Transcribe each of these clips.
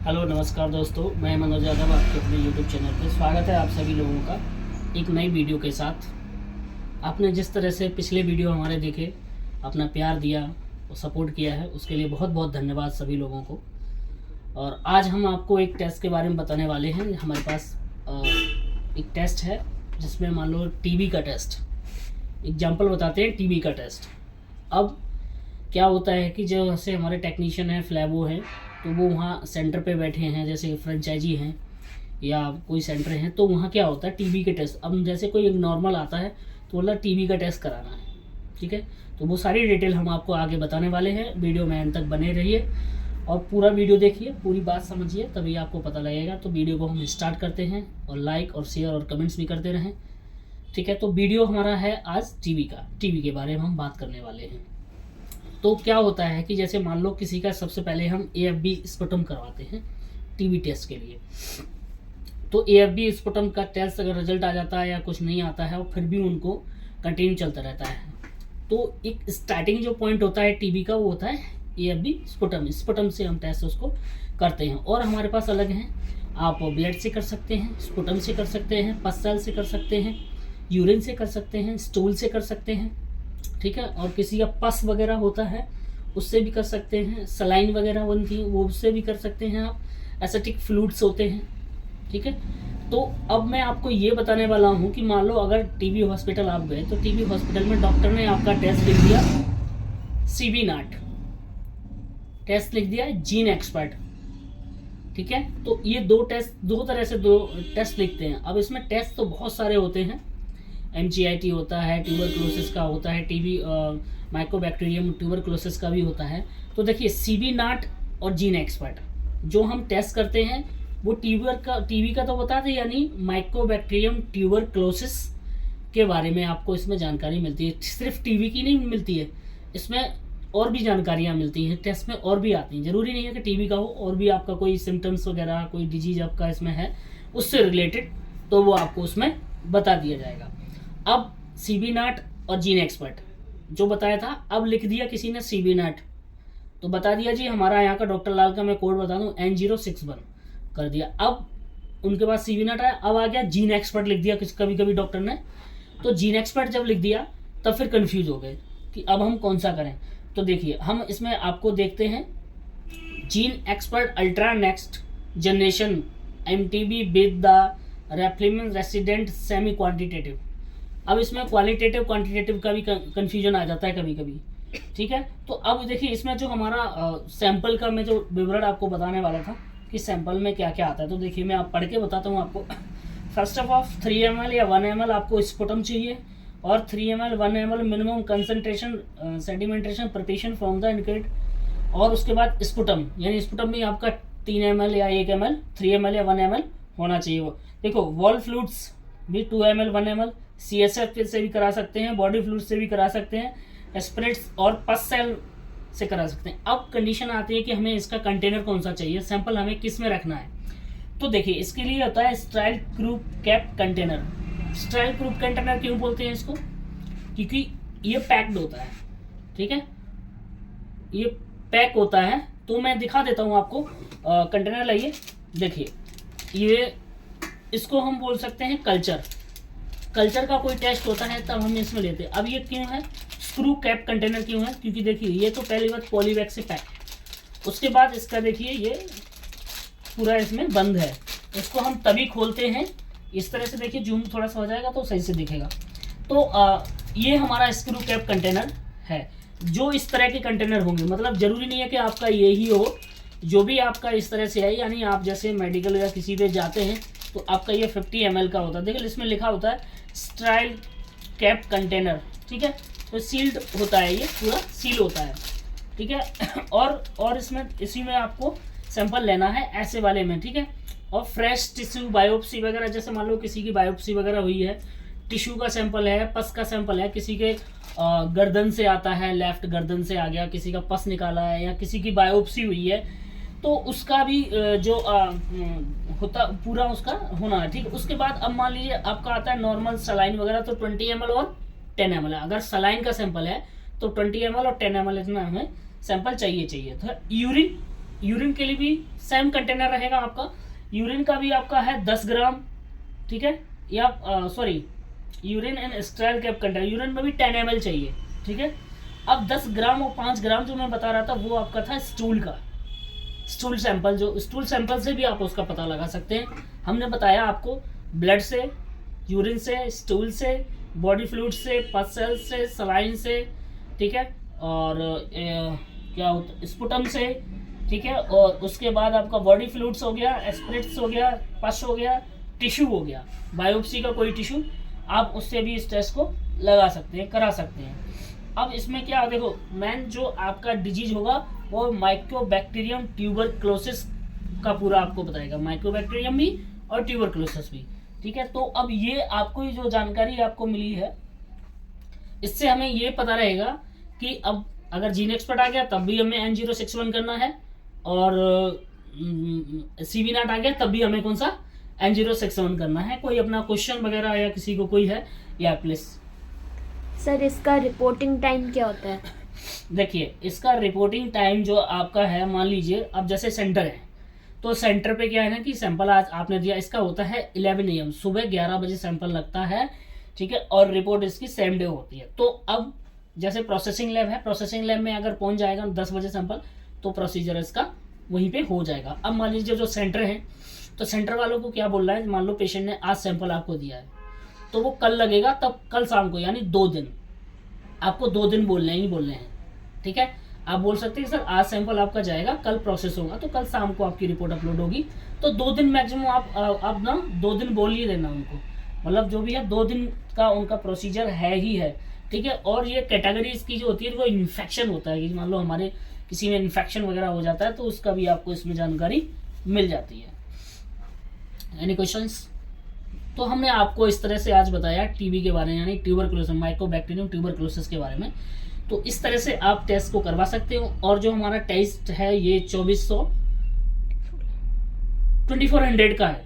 Hello नमस्कार दोस्तों, मैं मनोज यादव आपके अपने यूट्यूब चैनल पे स्वागत है आप सभी लोगों का एक नई वीडियो के साथ। आपने जिस तरह से पिछले वीडियो हमारे देखे, अपना प्यार दिया और सपोर्ट किया है, उसके लिए बहुत बहुत धन्यवाद सभी लोगों को। और आज हम आपको एक टेस्ट के बारे में बताने वाले हैं। हमारे पास एक टेस्ट है जिसमें मान लो टीबी का टेस्ट, एग्जाम्पल बताते हैं टीबी का टेस्ट। अब क्या होता है कि जो जैसे हमारे टेक्नीशियन हैं, फ्लैबो हैं, तो वो वहाँ सेंटर पे बैठे हैं, जैसे फ्रेंचाइजी हैं या कोई सेंटर हैं, तो वहाँ क्या होता है टीबी के टेस्ट। अब जैसे कोई नॉर्मल आता है तो बोला टीबी का टेस्ट कराना है, ठीक है। तो वो सारी डिटेल हम आपको आगे बताने वाले हैं। वीडियो में एंड तक बने रहिए और पूरा वीडियो देखिए, पूरी बात समझिए, तभी आपको पता लगेगा। तो वीडियो को हम स्टार्ट करते हैं और लाइक और शेयर और कमेंट्स भी करते रहें, ठीक है। तो वीडियो हमारा है आज टीबी का, टीबी के बारे में हम बात करने वाले हैं। तो क्या होता है कि जैसे मान लो किसी का सबसे पहले हम AFB स्पुटम करवाते हैं टीबी टेस्ट के लिए। तो AFB स्पुटम का टेस्ट अगर रिजल्ट आ जाता है या कुछ नहीं आता है और फिर भी उनको कंटिन्यू चलता रहता है, तो एक स्टार्टिंग जो पॉइंट होता है टीबी का वो होता है AFB स्पुटम। स्पुटम से हम टेस्ट उसको करते हैं और हमारे पास अलग हैं। आप ब्लड से कर सकते हैं, स्पुटम से कर सकते हैं, पस्सेल से कर सकते हैं, यूरिन से कर सकते हैं, स्टूल से कर सकते हैं, ठीक है। और किसी का पस वगैरह होता है उससे भी कर सकते हैं, सलाइन वगैरह बनती है वो उससे भी कर सकते हैं आप, एसेटिक फ्लूइड्स होते हैं, ठीक है। तो अब मैं आपको ये बताने वाला हूँ कि मान लो अगर टीबी हॉस्पिटल आप गए तो टीबी हॉस्पिटल में डॉक्टर ने आपका टेस्ट लिख दिया CB नाट, टेस्ट लिख दिया जीन एक्सपर्ट, ठीक है। तो ये दो तरह से दो टेस्ट लिखते हैं। अब इसमें टेस्ट तो बहुत सारे होते हैं, MGIT होता है, ट्यूबरक्लोसिस का होता है, टीबी माइकोबैक्टीरियम ट्यूबरक्लोसिस का भी होता है। तो देखिए CB नाट और जीन एक्सपर्ट जो हम टेस्ट करते हैं वो टीबी का तो बता दें, यानी माइकोबैक्टीरियम ट्यूबरक्लोसिस के बारे में आपको इसमें जानकारी मिलती है। सिर्फ टीबी की नहीं मिलती है, इसमें और भी जानकारियाँ मिलती हैं, टेस्ट में और भी आती हैं। ज़रूरी नहीं है कि टीबी का हो, और भी आपका कोई सिम्टम्स वगैरह कोई डिजीज आपका इसमें है उससे रिलेटेड, तो वो आपको उसमें बता दिया जाएगा। अब CB नाट और जीन एक्सपर्ट जो बताया था, अब लिख दिया किसी ने CB नाट, तो बता दिया जी हमारा यहाँ का डॉक्टर लाल का मैं कोड बता दूं N061 कर दिया। अब उनके पास CB नाट आया, अब आ गया जीन एक्सपर्ट लिख दिया कभी कभी डॉक्टर ने। तो जीन एक्सपर्ट जब लिख दिया तब फिर कंफ्यूज हो गए कि अब हम कौन सा करें। तो देखिए हम इसमें आपको देखते हैं gene expert ultra next generation MTB with the refinement resident semi quantitative. अब इसमें क्वालिटेटिव क्वांटिटेटिव का भी कंफ्यूजन आ जाता है कभी कभी, ठीक है। तो अब देखिए इसमें जो हमारा सैंपल का मैं जो विवरण आपको बताने वाला था कि सैंपल में क्या क्या आता है, तो देखिए मैं आप पढ़ के बताता हूँ आपको। फर्स्ट ऑफ ऑल 3 ml या 1 ml आपको स्पुटम चाहिए और 3 ml 1 ml minimum concentration sedimentation preparation from the increate. और उसके बाद स्पुटम, यानी स्पुटम में आपका 3 ml या 1 ml 3 ml या 1 ml होना चाहिए। वो देखो वॉल फ्लूइड्स भी 2 ml 1 ml CSF से भी करा सकते हैं, बॉडी फ्लूइड से भी करा सकते हैं, एस्पिरेट्स और पस सेल से करा सकते हैं। अब कंडीशन आती है कि हमें इसका कंटेनर कौन सा चाहिए, सैंपल हमें किस में रखना है। तो देखिए इसके लिए होता है sterile croup cap container. Sterile croup container क्यों बोलते हैं इसको, क्योंकि ये पैक्ड होता है, ठीक है, ये पैक होता है। तो मैं दिखा देता हूँ आपको कंटेनर लाइए। देखिए ये इसको हम बोल सकते हैं कल्चर का कोई टेस्ट होता है तब हम इसमें लेते हैं। अब ये क्यों है स्क्रू कैप कंटेनर क्यों है, क्योंकि देखिए ये तो पहली बात पॉलीबैग से पैक, उसके बाद इसका देखिए ये पूरा इसमें बंद है। इसको हम तभी खोलते हैं इस तरह से, देखिए जूम थोड़ा सा हो जाएगा तो सही से दिखेगा। तो ये हमारा स्क्रू कैप कंटेनर है। जो इस तरह के कंटेनर होंगे, मतलब ज़रूरी नहीं है कि आपका ये ही हो, जो भी आपका इस तरह से है, यानी आप जैसे मेडिकल या किसी पे जाते हैं तो आपका ये 50 ml का होता है। देखिए इसमें लिखा होता है स्टेराइल कैप कंटेनर, ठीक है। तो सील्ड होता है, ये पूरा सील होता है, ठीक है। और इसमें इसी में आपको सैंपल लेना है ऐसे वाले में, ठीक है। और फ्रेश टिश्यू बायोप्सी वगैरह, जैसे मान लो किसी की बायोप्सी वगैरह हुई है, टिश्यू का सैंपल है, पस का सैंपल है, किसी के गर्दन से आता है, लेफ्ट गर्दन से आ गया, किसी का पस निकाला है या किसी की बायोप्सी हुई है, तो उसका भी जो होता पूरा उसका होना है, ठीक है। उसके बाद अब मान लीजिए आपका आता है नॉर्मल सलाइन वगैरह, तो 20 ml और 10 ml है। अगर सलाइन का सैंपल है तो 20 ml और 10 ml इतना हमें सैंपल चाहिए। तो यूरिन यूरिन के लिए भी सेम कंटेनर रहेगा आपका। यूरिन का भी आपका है 10 ग्राम, ठीक है, या sorry urine and sterile cap container, urine में भी 10 ml चाहिए, ठीक है। अब 10 ग्राम और 5 ग्राम जो मैं बता रहा था वो आपका था स्टूल का, स्टूल सैंपल, जो स्टूल सैंपल से भी आप उसका पता लगा सकते हैं। हमने बताया आपको ब्लड से, यूरिन से, स्टूल से, बॉडी फ्लूइड से, पस सेल्स से, सलाइन से, ठीक है, और क्या होता स्पुटम से, ठीक है, और उसके बाद आपका बॉडी फ्लूइड्स हो गया, एस्पिरेट्स हो गया, पस हो गया, टिश्यू हो गया, बायोप्सी का कोई टिश्यू, आप उससे भी इस टेस्ट को लगा सकते हैं, करा सकते हैं। अब इसमें क्या देखो, मेन जो आपका डिजीज होगा वो माइकोबैक्टीरियम ट्यूबरक्लोसिस का पूरा आपको बताएगा, माइकोबैक्टीरियम भी और ट्यूबरक्लोसिस भी, ठीक है। तो अब ये आपको जो जानकारी आपको मिली है, इससे हमें ये पता रहेगा कि अब अगर जीन एक्सपर्ट आ गया तब भी हमें N061 करना है, और CV नॉट आ गया तब भी हमें कौन सा N061 करना है। कोई अपना क्वेश्चन वगैरह या किसी को कोई है या प्लीज। सर इसका रिपोर्टिंग टाइम क्या होता है? देखिए इसका रिपोर्टिंग टाइम जो आपका है, मान लीजिए अब जैसे सेंटर है, तो सेंटर पे क्या है ना कि सैंपल आज आपने दिया, इसका होता है 11 AM, सुबह 11 बजे सैंपल लगता है, ठीक है, और रिपोर्ट इसकी सेम डे होती है। तो अब जैसे प्रोसेसिंग लैब है, प्रोसेसिंग लैब में अगर पहुंच जाएगा 10 बजे सैंपल, तो प्रोसीजर इसका वहीं पे हो जाएगा। अब मान लीजिए जो सेंटर है, तो सेंटर वालों को क्या बोल रहा है, मान लो पेशेंट ने आज सैंपल आपको दिया है, तो वो कल लगेगा, तब कल शाम को, यानी 2 दिन, आपको 2 दिन बोलने ही बोलने हैं, ठीक है। आप बोल सकते हैं कि सर आज सैंपल आपका जाएगा, कल प्रोसेस होगा, तो कल शाम को आपकी रिपोर्ट अपलोड होगी। तो 2 दिन मैक्सिमम आप ना 2 दिन बोल ही देना उनको, मतलब जो भी है 2 दिन का उनका प्रोसीजर है ही है, ठीक है। और ये कैटेगरी इसकी जो होती है वो इन्फेक्शन होता है, कि मान लो हमारे किसी में इन्फेक्शन वगैरह हो जाता है तो उसका भी आपको इसमें जानकारी मिल जाती है। Any questions? तो हमने आपको इस तरह से आज बताया टीबी के बारे में, यानी ट्यूबरक्लोसिस, माइकोबैक्टीरियम ट्यूबरक्लोसिस के बारे में। तो इस तरह से आप टेस्ट को करवा सकते हो। और जो हमारा टेस्ट है ये 2400 का है,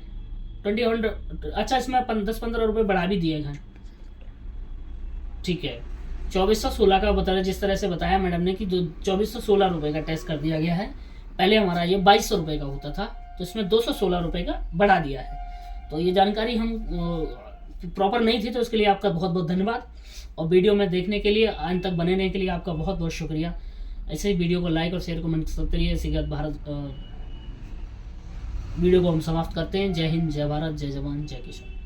2000, अच्छा इसमें 10-15 रुपये बढ़ा भी दिए हैं, ठीक है। 2416 का बता रहे, जिस तरह से बताया मैडम ने कि 2416 रुपये का टेस्ट कर दिया गया है। पहले हमारा ये 2200 रुपये का होता था, तो इसमें 216 रुपये का बढ़ा दिया है। तो ये जानकारी हम प्रॉपर नहीं थी, तो उसके लिए आपका बहुत बहुत धन्यवाद। और वीडियो में देखने के लिए, अंत तक बने रहने के लिए आपका बहुत बहुत शुक्रिया। ऐसे ही वीडियो को लाइक और शेयर कमेंट करते रहिए। सिगत भारत वीडियो को हम समाप्त करते हैं। जय हिंद, जय भारत, जय जवान, जय किसान।